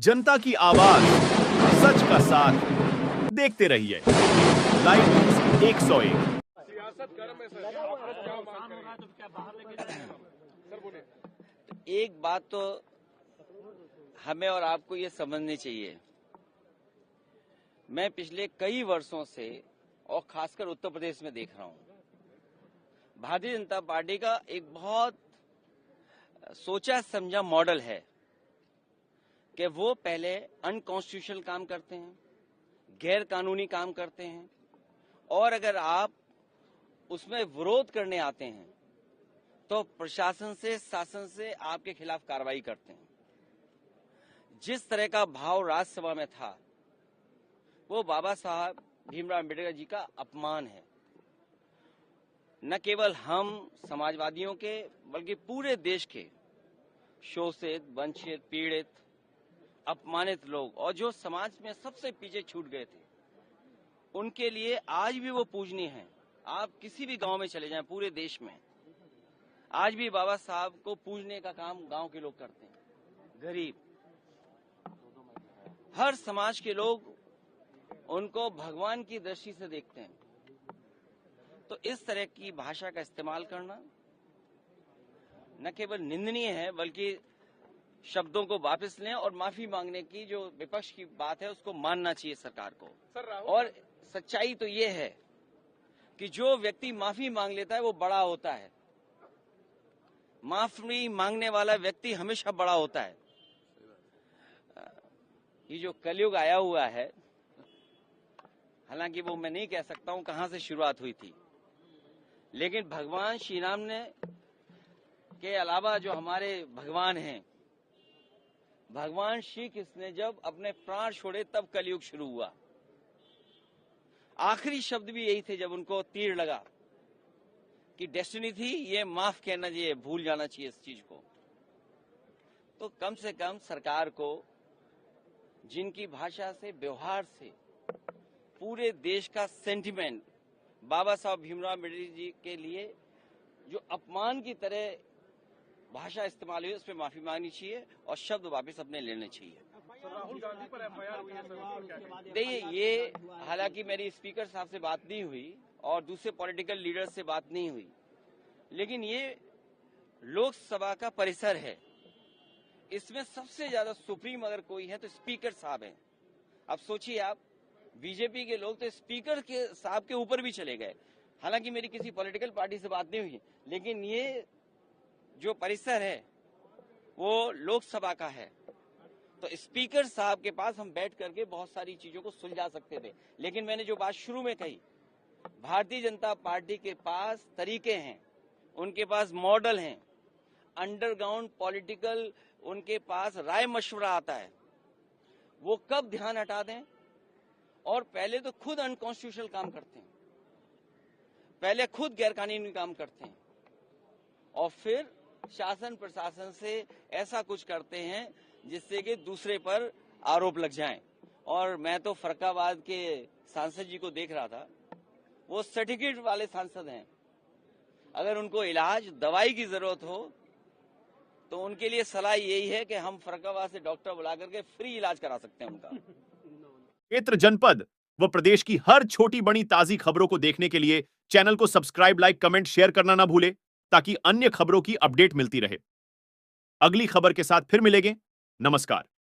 जनता की आवाज, सच का साथ। देखते रहिए लाइव न्यूज 101। सियासत गर्म है सर, आप क्या मांग करेंगे? एक बात तो हमें और आपको ये समझनी चाहिए। मैं पिछले कई वर्षों से और खासकर उत्तर प्रदेश में देख रहा हूं, भारतीय जनता पार्टी का एक बहुत सोचा समझा मॉडल है कि वो पहले अनकॉन्स्टिट्यूशनल काम करते हैं, गैर कानूनी काम करते हैं, और अगर आप उसमें विरोध करने आते हैं तो प्रशासन से, शासन से आपके खिलाफ कार्रवाई करते हैं। जिस तरह का भाव राज्यसभा में था वो बाबा साहब भीमराव अम्बेडकर जी का अपमान है। न केवल हम समाजवादियों के बल्कि पूरे देश के शोषित, वंचित, पीड़ित, अपमानित लोग और जो समाज में सबसे पीछे छूट गए थे, उनके लिए आज भी वो पूजनीय हैं। आप किसी भी गांव में चले जाएं पूरे देश में, आज भी बाबा साहब को पूजने का काम गांव के लोग करते हैं। गरीब, हर समाज के लोग उनको भगवान की दृष्टि से देखते हैं। तो इस तरह की भाषा का इस्तेमाल करना न केवल निंदनीय है बल्कि शब्दों को वापस लें और माफी मांगने की जो विपक्ष की बात है उसको मानना चाहिए सरकार को। और सच्चाई तो ये है कि जो व्यक्ति माफी मांग लेता है वो बड़ा होता है। माफी मांगने वाला व्यक्ति हमेशा बड़ा होता है। ये जो कलयुग आया हुआ है, हालांकि वो मैं नहीं कह सकता हूं कहां से शुरुआत हुई थी, लेकिन भगवान श्री राम ने के अलावा जो हमारे भगवान हैं, भगवान श्री कृष्ण ने जब अपने प्राण छोड़े तब कलयुग शुरू हुआ। आखिरी शब्द भी यही थे जब उनको तीर लगा कि डेस्टिनी थी, ये माफ कहना चाहिए, भूल जाना चाहिए इस चीज को। तो कम से कम सरकार को जिनकी भाषा से, व्यवहार से पूरे देश का सेंटिमेंट बाबा साहब भीमराव अम्बेडकर जी के लिए जो अपमान की तरह भाषा इस्तेमाल हुई, उस पर माफी मांगनी चाहिए और शब्द वापस अपने लेने चाहिए। राहुल गांधी पर एफआईआर हुई है सर, देखिए, ये हालांकि मेरी स्पीकर साहब से बात नहीं हुई और दूसरे पॉलिटिकल लीडर से बात नहीं हुई, लेकिन ये लोकसभा का परिसर है। इसमें सबसे ज्यादा सुप्रीम अगर कोई है तो स्पीकर साहब हैं। अब सोचिए आप, बीजेपी के लोग तो स्पीकर के साहब के ऊपर भी चले गए। हालांकि मेरी किसी पॉलिटिकल पार्टी से बात नहीं हुई, लेकिन ये जो परिसर है वो लोकसभा का है, तो स्पीकर साहब के पास हम बैठ करके बहुत सारी चीजों को सुलझा सकते थे। लेकिन मैंने जो बात शुरू में कही, भारतीय जनता पार्टी के पास तरीके हैं, उनके पास मॉडल हैं, अंडरग्राउंड पॉलिटिकल उनके पास राय मशवरा आता है। वो कब ध्यान हटा दें, और पहले तो खुद अनकॉन्स्टिट्यूशनल काम करते हैं, पहले खुद गैरकानूनी काम करते हैं, और फिर शासन प्रशासन से ऐसा कुछ करते हैं जिससे कि दूसरे पर आरोप लग जाएं। और मैं तो फरक्काबाद के सांसद जी को देख रहा था, वो सर्टिफिकेट वाले सांसद हैं। अगर उनको इलाज, दवाई की जरूरत हो तो उनके लिए सलाह यही है कि हम फरक्काबाद से डॉक्टर बुला करके फ्री इलाज करा सकते हैं उनका। क्षेत्र, जनपद व प्रदेश की हर छोटी बड़ी ताजी खबरों को देखने के लिए चैनल को सब्सक्राइब, लाइक, कमेंट, शेयर करना ना भूले, ताकि अन्य खबरों की अपडेट मिलती रहे। अगली खबर के साथ फिर मिलेंगे। नमस्कार।